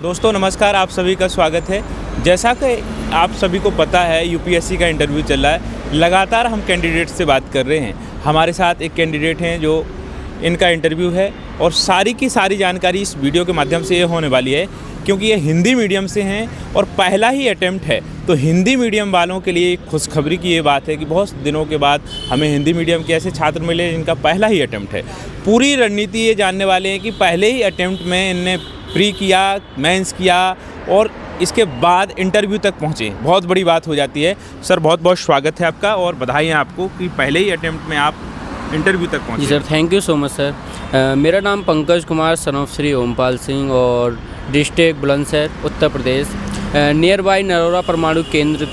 दोस्तों नमस्कार, आप सभी का स्वागत है। जैसा कि आप सभी को पता है यूपीएससी का इंटरव्यू चल रहा है। लगातार हम कैंडिडेट से बात कर रहे हैं। हमारे साथ एक कैंडिडेट हैं जो इनका इंटरव्यू है और सारी की सारी जानकारी इस वीडियो के माध्यम से ये होने वाली है, क्योंकि ये हिंदी मीडियम से हैं और पहला ही अटेम्प्ट है। तो हिंदी मीडियम वालों के लिए खुशखबरी की ये बात है कि बहुत दिनों के बाद हमें हिंदी मीडियम के ऐसे छात्र मिले जिनका पहला ही अटेम्प्ट है। पूरी रणनीति ये जानने वाले हैं कि पहले ही अटेम्प्ट में इनने प्री किया, मेंस किया और इसके बाद इंटरव्यू तक पहुँचे। बहुत बड़ी बात हो जाती है। सर बहुत बहुत स्वागत है आपका और बधाई है आपको कि पहले ही अटेम्प्ट में आप इंटरव्यू तक पहुँचे। जी sir, thank you so much sir. मेरा नाम पंकज कुमार सन ऑफ श्री ओमपाल सिंह और district Bulandshahr Uttar Pradesh. Near by Narora परमाणु केंद्र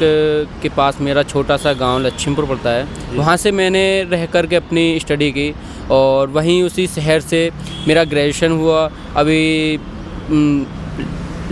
के पास मेरा छोटा सा गांव लक्ष्मीपुर पड़ता है। वहां से मैंने रह कर के अपनी स्टडी की और वहीं उसी शहर से मेरा ग्रेजुएशन हुआ। अभी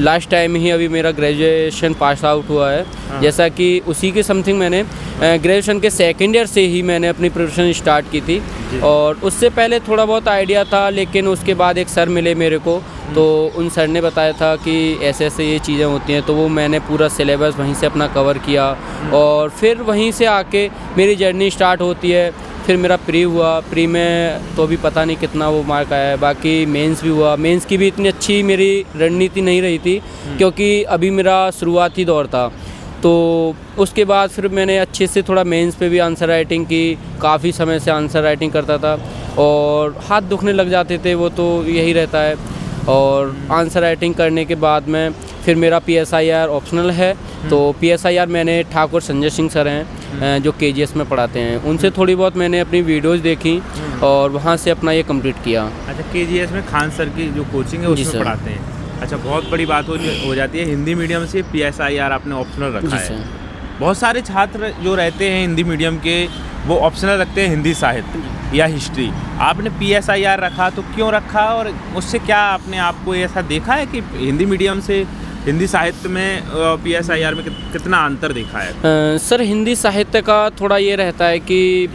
लास्ट टाइम ही अभी मेरा ग्रेजुएशन पास आउट हुआ है। जैसा कि उसी के समथिंग मैंने ग्रेजुएशन के सेकेंड ईयर से ही मैंने अपनी प्रिपरेशन स्टार्ट की थी और उससे पहले थोड़ा बहुत आइडिया था, लेकिन उसके बाद एक सर मिले मेरे को, तो उन सर ने बताया था कि ऐसे ऐसे ये चीज़ें होती हैं, तो वो मैंने पूरा सिलेबस वहीं से अपना कवर किया और फिर वहीं से आके मेरी जर्नी स्टार्ट होती है। फिर मेरा प्री हुआ, प्री में तो अभी पता नहीं कितना वो मार्क आया है। बाकी मेंस भी हुआ। मेंस की भी इतनी अच्छी मेरी रणनीति नहीं रही थी क्योंकि अभी मेरा शुरुआती दौर था। तो उसके बाद फिर मैंने अच्छे से थोड़ा मेंस पे भी आंसर राइटिंग की। काफ़ी समय से आंसर राइटिंग करता था और हाथ दुखने लग जाते थे, वो तो यही रहता है। और आंसर राइटिंग करने के बाद में फिर मेरा PSIR ऑप्शनल है। तो PSIR मैंने ठाकुर संजय सिंह सर हैं जो KGS में पढ़ाते हैं, उनसे थोड़ी बहुत मैंने अपनी वीडियोज़ देखी और वहाँ से अपना ये कंप्लीट किया। अच्छा, KGS में खान सर की जो कोचिंग है उसमें पढ़ाते हैं। अच्छा, बहुत बड़ी बात हो जाती है। हिंदी मीडियम से PSIR आपने ऑप्शनल रखा है। बहुत सारे छात्र जो रहते हैं हिंदी मीडियम के वो ऑप्शनल रखते हैं हिंदी साहित्य या हिस्ट्री। आपने PSIR रखा, तो क्यों रखा और उससे क्या आपने आपको ऐसा देखा है कि हिंदी मीडियम से हिंदी साहित्य में PSIR में कितना अंतर देखा है? सर हिंदी साहित्य का थोड़ा ये रहता है कि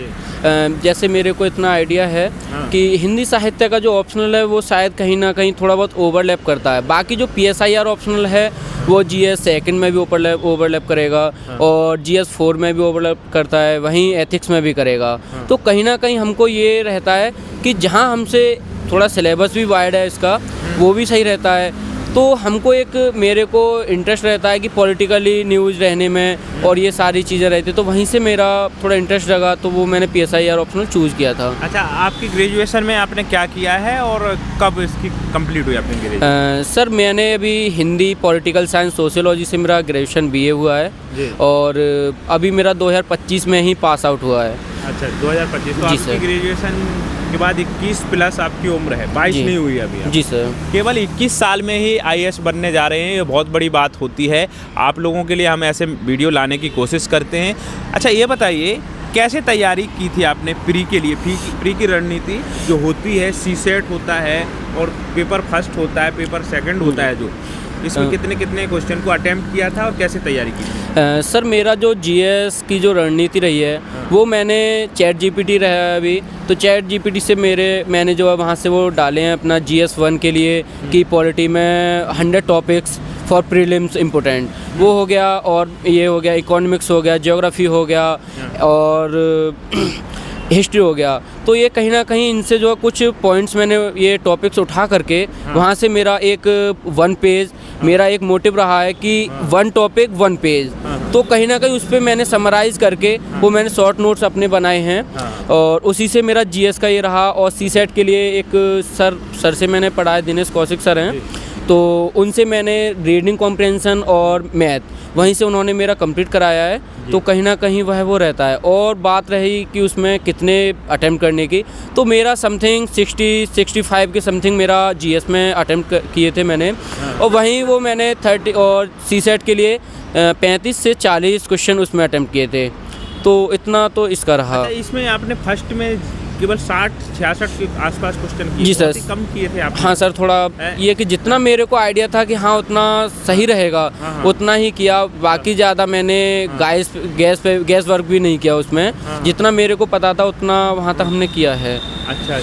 जैसे मेरे को इतना आइडिया है कि हिंदी साहित्य का जो ऑप्शनल है वो शायद कहीं ना कहीं थोड़ा बहुत ओवरलैप करता है। बाकी जो PSIR ऑप्शनल है वो GS सेकंड में भी ओवरलैप करेगा और GS 4 में भी ओवरलैप करता है, वहीं एथिक्स में भी करेगा। तो कहीं ना कहीं हमको ये रहता है कि जहाँ हमसे थोड़ा सिलेबस भी वाइड है इसका, वो भी सही रहता है। तो हमको मेरे को इंटरेस्ट रहता है कि पॉलिटिकली न्यूज़ रहने में और ये सारी चीज़ें रहती, तो वहीं से मेरा थोड़ा इंटरेस्ट लगा, तो वो मैंने PSIR ऑप्शनल चूज़ किया था। अच्छा, आपकी ग्रेजुएशन में आपने क्या किया है और कब इसकी कंप्लीट हुई आपकी ग्रेजुएशन? सर मैंने अभी हिंदी, पॉलिटिकल साइंस, सोशियोलॉजी से मेरा ग्रेजुएशन BA हुआ है और अभी मेरा 2025 में ही पास आउट हुआ है। अच्छा, 2025। तो आपकी ग्रेजुएशन के बाद 21 प्लस आपकी उम्र है, 22 नहीं हुई अभी? जी सर। केवल 21 साल में ही IAS बनने जा रहे हैं, ये बहुत बड़ी बात होती है। आप लोगों के लिए हम ऐसे वीडियो लाने की कोशिश करते हैं। अच्छा, ये बताइए कैसे तैयारी की थी आपने प्री के लिए? प्री की रणनीति जो होती है, CSET होता है और पेपर फर्स्ट होता है, पेपर सेकंड होता है, जो इसमें कितने क्वेश्चन को अटेम्प्ट किया था और कैसे तैयारी की थी? सर मेरा जो GS की जो रणनीति रही है वो मैंने ChatGPT रहा है अभी, तो ChatGPT से मैंने जो है वहाँ से वो डाले हैं अपना GS 1 के लिए कि पॉलिटी में 100 टॉपिक्स फॉर प्रीलिम्स इम्पोर्टेंट, वो हो गया। और ये हो गया इकोनॉमिक्स हो गया, ज्योग्राफी हो गया और हिस्ट्री हो गया। तो ये कहीं ना कहीं इनसे जो कुछ पॉइंट्स मैंने ये टॉपिक्स उठा करके वहाँ से मेरा एक 1 पेज मेरा एक मोटिव रहा है कि 1 टॉपिक 1 पेज। तो कहीं ना कहीं उस पर मैंने समराइज़ करके वो मैंने शॉर्ट नोट्स अपने बनाए हैं और उसी से मेरा GS का ये रहा। और CSET के लिए एक सर से मैंने पढ़ा है, दिनेश कौशिक सर हैं, तो उनसे मैंने रीडिंग कॉम्प्रिहेंशन और मैथ वहीं से उन्होंने मेरा कंप्लीट कराया है। तो कहीं ना कहीं वो रहता है। और बात रही कि उसमें कितने अटेम्प्ट करने की, तो मेरा समथिंग 60-65 के समथिंग मेरा GS में अटेम्प्ट किए थे मैंने। और वहीं वो मैंने 30 और CSET के लिए 35 से 40 क्वेश्चन उसमें अटेम्प्ट किए थे। तो इतना तो इसका रहा। अच्छा, इसमें आपने फर्स्ट में केवल 60-66 के आसपास क्वेश्चन किए? जी सर, कम किए थे आप? हाँ सर, थोड़ा ये कि जितना मेरे को आइडिया था कि हाँ उतना सही रहेगा उतना ही किया। बाकी ज़्यादा मैंने गैस वर्क भी नहीं किया उसमें। जितना मेरे को पता था उतना वहाँ तक हमने किया है। अच्छा,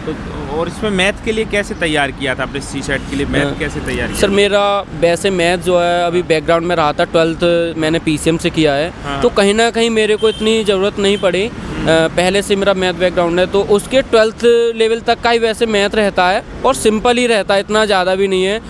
तो और इसमें मैथ के लिए कैसे तैयार किया था आपने? सीसेट के लिए मैथ कैसे तैयार किया? सर मेरा वैसे मैथ जो है अभी बैकग्राउंड में रहा था, 12th मैंने PCM से किया है। हाँ। तो कहीं ना कहीं मेरे को इतनी ज़रूरत नहीं पड़ी। पहले से मेरा मैथ बैकग्राउंड है, तो उसके 12th लेवल तक का ही वैसे मैथ रहता है और सिंपल ही रहता है, इतना ज़्यादा भी नहीं है।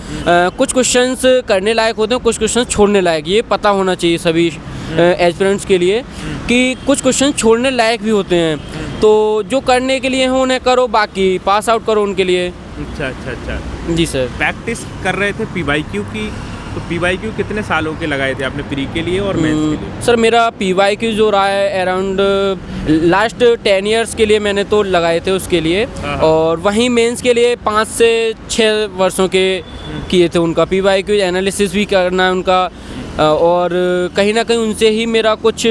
कुछ क्वेश्चंस करने लायक होते हैं, कुछ क्वेश्चंस छोड़ने लायक। ये पता होना चाहिए सभी एस्पिरेंट्स के लिए कि कुछ क्वेश्चन छोड़ने लायक भी होते हैं। तो जो करने के लिए हैं उन्हें करो, बाकी पास आउट करो उनके लिए। अच्छा। जी सर। प्रैक्टिस कर रहे थे PYQ की, तो PYQ कितने सालों के लगाए थे आपने प्री के लिए और मेंस के लिए? सर मेरा PYQ जो रहा है अराउंड लास्ट 10 इयर्स के लिए मैंने तो लगाए थे उसके लिए। हाँ। और वहीं मेंस के लिए 5 से 6 वर्षों के किए थे उनका। PYQ एनालिसिस भी करना है उनका, और कहीं ना कहीं उनसे ही मेरा कुछ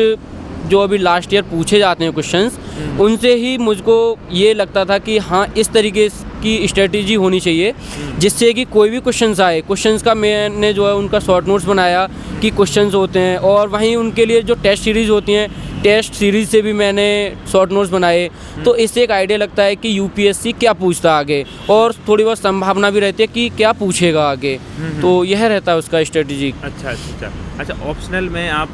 जो अभी लास्ट ईयर पूछे जाते हैं क्वेश्चंस, उनसे ही मुझको ये लगता था कि हाँ इस तरीके की स्ट्रेटजी होनी चाहिए जिससे कि कोई भी क्वेश्चंस आए, क्वेश्चंस का मैंने जो है उनका शॉर्ट नोट्स बनाया कि क्वेश्चंस होते हैं। और वहीं उनके लिए जो टेस्ट सीरीज़ होती हैं, टेस्ट सीरीज़ से भी मैंने शॉर्ट नोट्स बनाए। तो इससे एक आइडिया लगता है कि UPSC क्या पूछता है आगे, और थोड़ी बहुत संभावना भी रहती है कि क्या पूछेगा आगे। तो यह रहता है उसका स्ट्रेटजी। अच्छा, ऑप्शनल में आप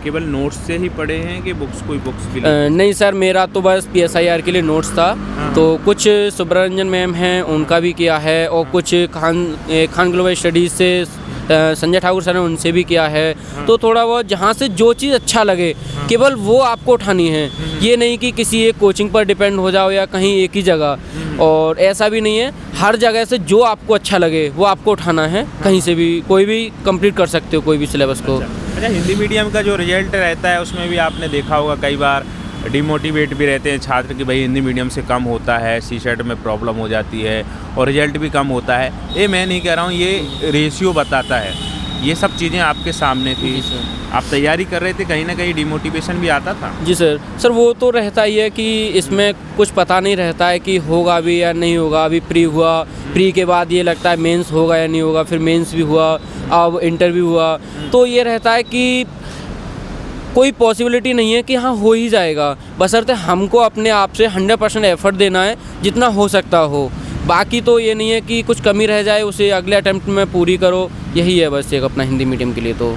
केवल नोट्स से ही पढ़े हैं कि कोई बुक्स भी? नहीं सर, मेरा तो बस PSIR के लिए नोट्स था। तो कुछ सुब्रंजन मैम हैं उनका भी किया है, और कुछ खान ग्लोबल स्टडीज़ से संजय ठाकुर सर ने उनसे भी किया है। तो थोड़ा बहुत जहाँ से जो चीज़ अच्छा लगे केवल वो आपको उठानी है। ये नहीं कि किसी एक कोचिंग पर डिपेंड हो जाओ या कहीं एक ही जगह। और ऐसा भी नहीं है, हर जगह से जो आपको अच्छा लगे वो आपको उठाना है। कहीं से भी कोई भी कंप्लीट कर सकते हो कोई भी सिलेबस को। अच्छा, हिंदी मीडियम का जो रिजल्ट रहता है उसमें भी आपने देखा होगा कई बार डिमोटिवेट भी रहते हैं छात्र कि भाई हिंदी मीडियम से कम होता है, सीसेट में प्रॉब्लम हो जाती है और रिजल्ट भी कम होता है। ये मैं नहीं कह रहा हूँ, ये रेशियो बताता है। ये सब चीज़ें आपके सामने थी, आप तैयारी कर रहे थे, कहीं ना कहीं डिमोटिवेशन भी आता था? जी सर वो तो रहता ही है कि इसमें कुछ पता नहीं रहता है कि होगा भी या नहीं होगा। अभी प्री हुआ, प्री के बाद ये लगता है मेंस होगा या नहीं होगा, फिर मेंस भी हुआ, अब इंटरव्यू हुआ। तो ये रहता है कि कोई पॉसिबिलिटी नहीं है कि हाँ हो ही जाएगा, बशर्ते हमको अपने आप से 100% एफर्ट देना है जितना हो सकता हो। बाकी तो ये नहीं है कि कुछ कमी रह जाए उसे अगले अटेम्प्ट में पूरी करो। यही है बस एक अपना हिंदी मीडियम के लिए तो।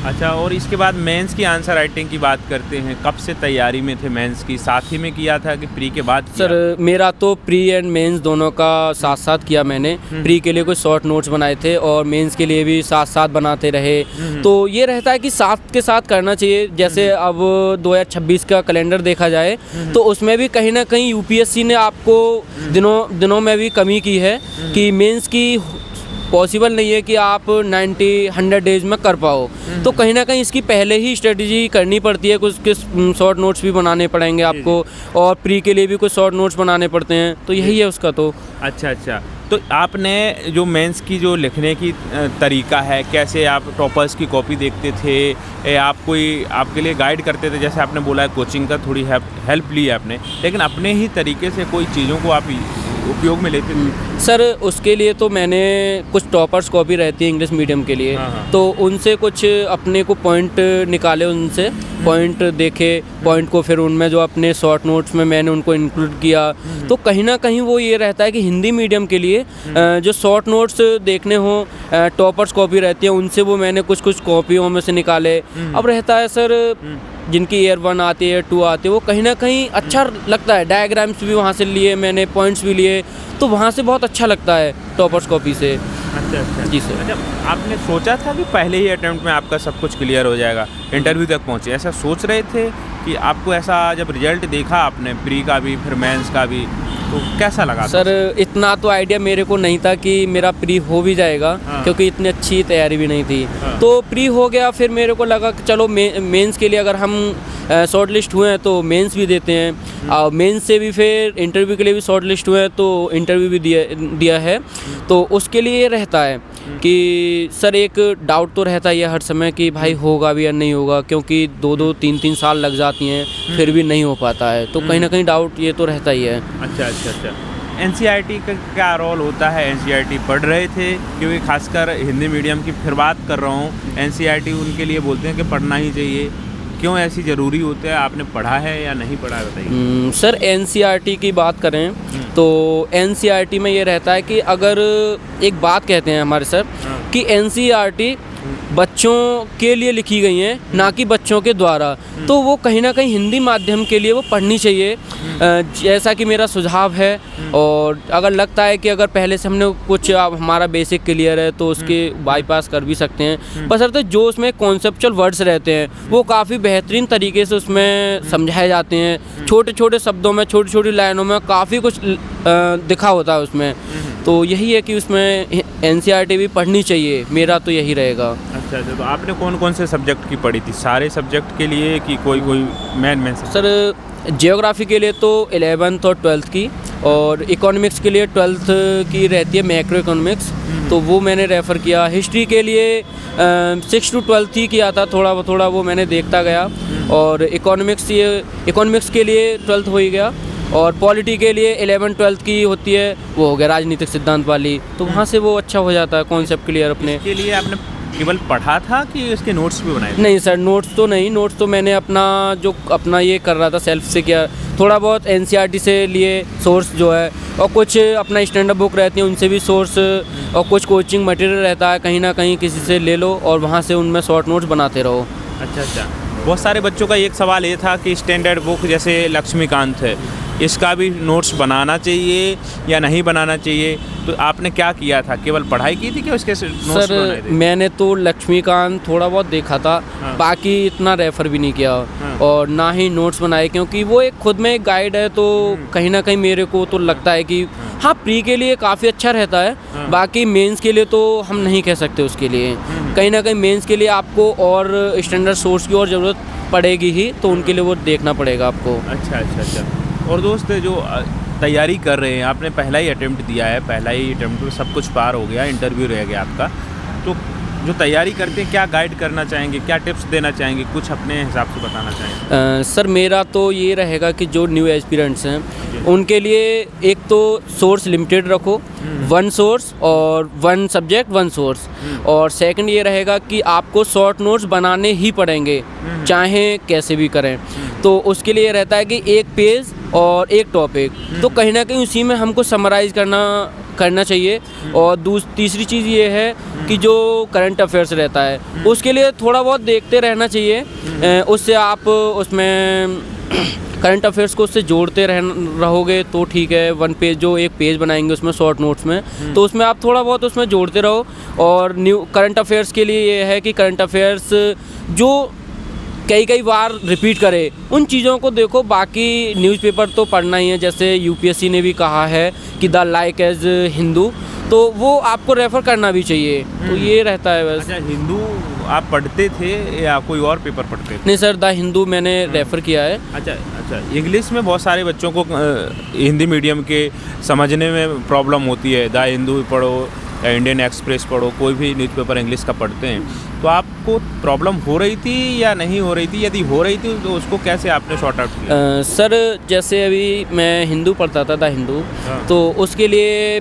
अच्छा, और इसके बाद मेंस की आंसर राइटिंग की बात करते हैं। कब से तैयारी में थे मेंस की? साथ ही में किया था कि प्री के बाद किया? सर मेरा तो प्री एंड मेंस दोनों का साथ साथ किया मैंने। प्री के लिए कुछ शॉर्ट नोट्स बनाए थे और मेंस के लिए भी साथ साथ बनाते रहे। तो ये रहता है कि साथ के साथ करना चाहिए। जैसे अब 2026 का कैलेंडर देखा जाए तो उसमें भी कहीं ना कहीं UPSC ने आपको दिनों में भी कमी की है कि मेंस की पॉसिबल नहीं है कि आप 90-100 डेज में कर पाओ। तो कहीं ना कहीं इसकी पहले ही स्ट्रेटजी करनी पड़ती है। कुछ शॉर्ट नोट्स भी बनाने पड़ेंगे आपको, और प्री के लिए भी कुछ शॉर्ट नोट्स बनाने पड़ते हैं। तो यही है उसका तो। अच्छा, तो आपने जो मेंस की जो लिखने की तरीका है, कैसे आप टॉपर्स की कॉपी देखते थे, आप कोई आपके लिए गाइड करते थे? जैसे आपने बोला कोचिंग का थोड़ी हेल्प ली है आपने, लेकिन अपने ही तरीके से कोई चीज़ों को आप उपयोग में लेते थे? सर उसके लिए तो मैंने कुछ टॉपर्स कॉपी रहती है इंग्लिश मीडियम के लिए। तो उनसे कुछ अपने को पॉइंट निकाले, उनसे पॉइंट देखे, पॉइंट को फिर उनमें जो अपने शॉर्ट नोट्स में मैंने उनको इंक्लूड किया। तो कहीं ना कहीं वो ये रहता है कि हिंदी मीडियम के लिए जो शॉर्ट नोट्स देखने हो, टॉपर्स कॉपी रहती है उनसे वो मैंने कुछ कॉपियों में से निकाले। अब रहता है सर जिनकी ईयर 1 आती है, 2 आती है, वो कहीं ना कहीं अच्छा लगता है। डायग्राम्स भी वहाँ से लिए मैंने, पॉइंट्स भी लिए, तो वहाँ से बहुत अच्छा लगता है टॉपर्स कॉपी से। अच्छा जी सर। अच्छा, आपने सोचा था कि पहले ही अटेम्प्ट में आपका सब कुछ क्लियर हो जाएगा, इंटरव्यू तक पहुँचे, ऐसा सोच रहे थे कि आपको ऐसा जब रिजल्ट देखा आपने प्री का भी फिर मेंस का भी, तो कैसा लगा? सर इतना तो आइडिया मेरे को नहीं था कि मेरा प्री हो भी जाएगा। क्योंकि इतनी अच्छी तैयारी भी नहीं थी। तो प्री हो गया, फिर मेरे को लगा कि चलो मेंस के लिए अगर हम शॉर्ट लिस्ट हुए हैं तो मेंस भी देते हैं, और मेंस से भी फिर इंटरव्यू के लिए भी शॉर्ट लिस्ट हुए हैं तो इंटरव्यू भी दिया है। तो उसके लिए ये रहता है कि सर एक डाउट तो रहता ही है हर समय कि भाई होगा भी या नहीं होगा, क्योंकि 2-2, 3-3 साल लग जाती हैं फिर भी नहीं हो पाता है। तो कहीं ना कहीं डाउट ये तो रहता ही है। अच्छा। NCERT का क्या रोल होता है? NCERT पढ़ रहे थे? क्योंकि खासकर हिंदी मीडियम की फिर बात कर रहा हूँ, NCERT उनके लिए बोलते हैं कि पढ़ना ही चाहिए। क्यों ऐसी ज़रूरी होता है? आपने पढ़ा है या नहीं पढ़ा है, बताइए। सर एनसीईआरटी की बात करें तो एनसीईआरटी में ये रहता है कि अगर एक बात कहते हैं हमारे सर कि एनसीईआरटी बच्चों के लिए लिखी गई हैं, ना कि बच्चों के द्वारा, तो वो कहीं ना कहीं हिंदी माध्यम के लिए वो पढ़नी चाहिए, जैसा कि मेरा सुझाव है। और अगर लगता है कि अगर पहले से हमने कुछ हमारा बेसिक क्लियर है तो उसके बाईपास कर भी सकते हैं, बशर्ते जो उसमें कॉन्सेप्चुअल वर्ड्स रहते हैं वो काफ़ी बेहतरीन तरीके से उसमें समझाए जाते हैं। छोटे छोटे शब्दों में, छोटी छोटी लाइनों में काफ़ी कुछ दिखा होता है उसमें। तो यही है कि उसमें एनसीईआरटी भी पढ़नी चाहिए, मेरा तो यही रहेगा। अच्छा, तो आपने कौन कौन से सब्जेक्ट की पढ़ी थी? सारे सब्जेक्ट के लिए कि कोई मेन सर जियोग्राफी के लिए तो 11th और 12th की, और इकोनॉमिक्स के लिए 12th की रहती है मैक्रो इकोनॉमिक्स, तो वो मैंने रेफ़र किया। हिस्ट्री के लिए 6 to 12th ही किया था, थोड़ा वो मैंने देखता गया। और इकोनॉमिक्स के लिए 12th हो ही गया। और पॉलिटी के लिए 11th 12th की होती है, वो हो गया राजनीतिक सिद्धांत वाली, तो वहाँ से वो अच्छा हो जाता है कॉन्सेप्ट क्लियर अपने। के लिए आपने केवल पढ़ा था कि इसके नोट्स भी बनाए थे? नहीं सर, नोट्स तो नहीं, नोट्स तो मैंने अपना ये कर रहा था, सेल्फ से किया। थोड़ा बहुत एनसीईआरटी से लिए सोर्स जो है, और कुछ अपना स्टैंडर्ड बुक रहती है उनसे भी सोर्स, और कुछ कोचिंग मटेरियल रहता है, कहीं ना कहीं किसी से ले लो और वहाँ से उनमें शॉर्ट नोट्स बनाते रहो। अच्छा, बहुत सारे बच्चों का एक सवाल ये था कि स्टैंडर्ड बुक जैसे लक्ष्मीकांत है, इसका भी नोट्स बनाना चाहिए या नहीं बनाना चाहिए? तो आपने क्या किया था? केवल पढ़ाई की थी कि उसके नोट्स बनाए थे? मैंने तो लक्ष्मीकांत थोड़ा बहुत देखा था, बाकी इतना रेफ़र भी नहीं किया, और ना ही नोट्स बनाए, क्योंकि वो एक खुद में एक गाइड है। तो कहीं ना कहीं मेरे को तो लगता है कि हाँ, प्री के लिए काफ़ी अच्छा रहता है, बाकी मेंस के लिए तो हम नहीं कह सकते उसके लिए। कहीं ना कहीं मेंस के लिए आपको और स्टैंडर्ड सोर्स की और ज़रूरत पड़ेगी ही, तो उनके लिए वो देखना पड़ेगा आपको। अच्छा। और दोस्त जो तैयारी कर रहे हैं, आपने पहला ही अटेम्प्ट दिया है, पहला ही अटेम्प्ट में सब कुछ पार हो गया, इंटरव्यू रह गया आपका, तो जो तैयारी करते हैं क्या गाइड करना चाहेंगे, क्या टिप्स देना चाहेंगे, कुछ अपने हिसाब से बताना चाहेंगे? सर मेरा तो ये रहेगा कि जो न्यू एस्पिरेंट्स हैं उनके लिए एक तो सोर्स लिमिटेड रखो, 1 सोर्स और 1 सब्जेक्ट 1 सोर्स। और सेकंड ये रहेगा कि आपको शॉर्ट नोट्स बनाने ही पड़ेंगे, चाहे कैसे भी करें। तो उसके लिए रहता है कि 1 पेज और 1 टॉपिक, तो कहीं ना कहीं उसी में हमको समराइज़ करना चाहिए। और तीसरी चीज़ ये है कि जो करंट अफेयर्स रहता है उसके लिए थोड़ा बहुत देखते रहना चाहिए, उससे आप उसमें करंट अफेयर्स को उससे जोड़ते रहोगे तो ठीक है। 1 पेज जो 1 पेज बनाएंगे उसमें शॉर्ट नोट्स में, तो उसमें आप थोड़ा बहुत उसमें जोड़ते रहो। और न्यू करंट अफेयर्स के लिए ये है कि करंट अफेयर्स जो कई बार रिपीट करे उन चीज़ों को देखो, बाकी न्यूज़पेपर तो पढ़ना ही है। जैसे यूपीएससी ने भी कहा है कि द लाइक एज हिंदू, तो वो आपको रेफ़र करना भी चाहिए। तो ये रहता है बस। अच्छा, हिंदू आप पढ़ते थे या कोई और पेपर पढ़ते थे? नहीं सर, द हिंदू मैंने रेफ़र किया है। अच्छा, इंग्लिश में बहुत सारे बच्चों को हिंदी मीडियम के समझने में प्रॉब्लम होती है। द हिंदू पढ़ो या इंडियन एक्सप्रेस पढ़ो, कोई भी न्यूज़पेपर इंग्लिश का पढ़ते हैं, तो आपको प्रॉब्लम हो रही थी या नहीं हो रही थी? यदि हो रही थी तो उसको कैसे आपने शॉर्ट आउट किया? सर जैसे अभी मैं हिंदू पढ़ता था, द हिंदू, तो उसके लिए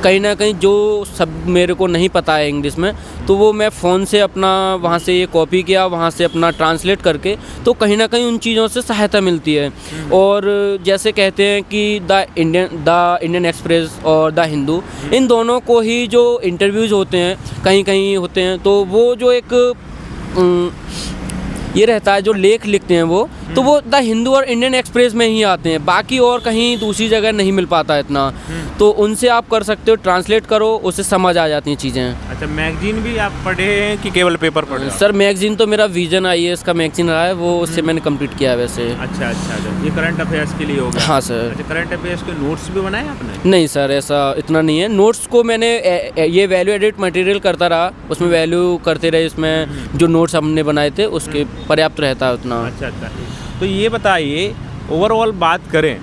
कहीं ना कहीं जो सब मेरे को नहीं पता है इंग्लिश में, तो वो मैं फ़ोन से अपना वहाँ से ये कॉपी किया, वहाँ से अपना ट्रांसलेट करके, तो कहीं ना कहीं उन चीज़ों से सहायता मिलती है। और जैसे कहते हैं कि द इंडियन एक्सप्रेस और द हिंदू, इन दोनों को ही जो इंटरव्यूज़ होते हैं कहीं होते हैं, तो वो जो एक ये रहता है, जो लेख लिखते हैं वो, तो वो द हिंदू और इंडियन एक्सप्रेस में ही आते हैं, बाकी और कहीं दूसरी जगह नहीं मिल पाता इतना। तो उनसे आप कर सकते हो, ट्रांसलेट करो, उससे समझ आ जाती हैं चीज़ें। अच्छा, मैगजीन भी आप पढ़े हैं कि केवल पेपर पढ़े? सर मैगजीन तो मेरा विजन IAS का मैगजीन रहा है, वो उससे मैंने कंप्लीट किया है वैसे। अच्छा, ये करंट अफेयर्स के लिए हो गया? हाँ सर। अच्छा, करंट अफेयर्स के नोट्स भी बनाए आपने? नहीं सर, ऐसा इतना नहीं है। नोट्स को मैंने ये वैल्यू एडिट मटेरियल करता रहा, उसमें वैल्यू करते रहे, इसमें जो नोट्स हमने बनाए थे उसके पर्याप्त रहता है उतना। अच्छा, तो ये बताइए, ओवरऑल बात करें,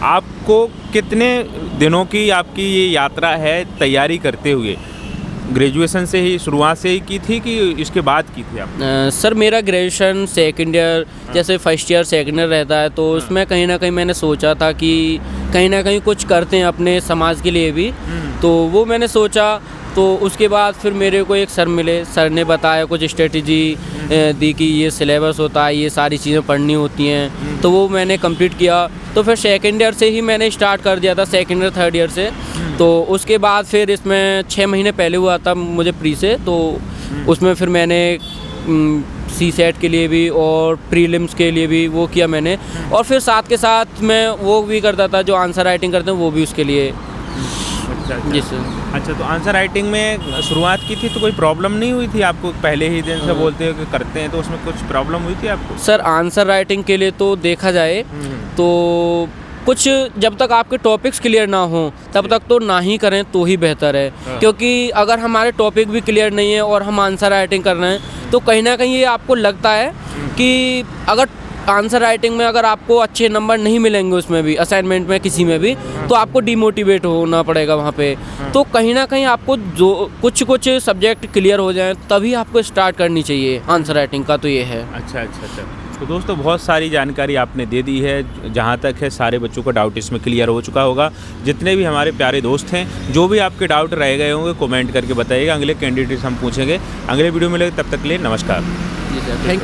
आपको कितने दिनों की आपकी ये यात्रा है तैयारी करते हुए? ग्रेजुएशन से ही शुरुआत से ही की थी कि इसके बाद की थी आप? सर मेरा ग्रेजुएशन सेकंड ईयर, जैसे फर्स्ट ईयर सेकंड ईयर रहता है, तो उसमें कहीं ना कहीं मैंने सोचा था कि कहीं ना कहीं कुछ करते हैं अपने समाज के लिए भी, तो वो मैंने सोचा। तो उसके बाद फिर मेरे को एक सर मिले, सर ने बताया कुछ स्ट्रेटजी दी कि ये सिलेबस होता है, ये सारी चीज़ें पढ़नी होती हैं, तो वो मैंने कंप्लीट किया। तो फिर सेकेंड ईयर से ही मैंने स्टार्ट कर दिया था, सेकेंड ईयर थर्ड ईयर से। तो उसके बाद फिर इसमें 6 महीने पहले हुआ था मुझे प्री से, तो उसमें फिर मैंने सी सेट के लिए भी और प्रीलिम्स के लिए भी वो किया मैंने, और फिर साथ के साथ मैं वो भी करता था जो आंसर राइटिंग करते हैं वो भी उसके लिए। अच्छा जी सर। अच्छा, तो आंसर राइटिंग में शुरुआत की थी तो कोई प्रॉब्लम नहीं हुई थी आपको? पहले ही दिन से बोलते हो कि करते हैं, तो उसमें कुछ प्रॉब्लम हुई थी आपको? सर आंसर राइटिंग के लिए तो देखा जाए तो कुछ, जब तक आपके टॉपिक्स क्लियर ना हो तब तक तो ना ही करें तो ही बेहतर है। क्योंकि अगर हमारे टॉपिक भी क्लियर नहीं है और हम आंसर राइटिंग कर रहे हैं तो कहीं ना कहीं ये आपको लगता है कि अगर आंसर राइटिंग में अगर आपको अच्छे नंबर नहीं मिलेंगे, उसमें भी असाइनमेंट में किसी में भी, तो आपको डिमोटिवेट होना पड़ेगा वहाँ पे। तो कहीं ना कहीं आपको जो कुछ सब्जेक्ट क्लियर हो जाएं तभी आपको स्टार्ट करनी चाहिए आंसर राइटिंग का, तो ये है। अच्छा। तो दोस्तों बहुत सारी जानकारी आपने दे दी है, जहाँ तक है सारे बच्चों का डाउट इसमें क्लियर हो चुका होगा। जितने भी हमारे प्यारे दोस्त हैं, जो भी आपके डाउट रह गए होंगे कमेंट करके बताइएगा, अगले कैंडिडेट हम पूछेंगे। अगले वीडियो में मिलेंगे, तब तक के लिए नमस्कार। जी सर, थैंक यू।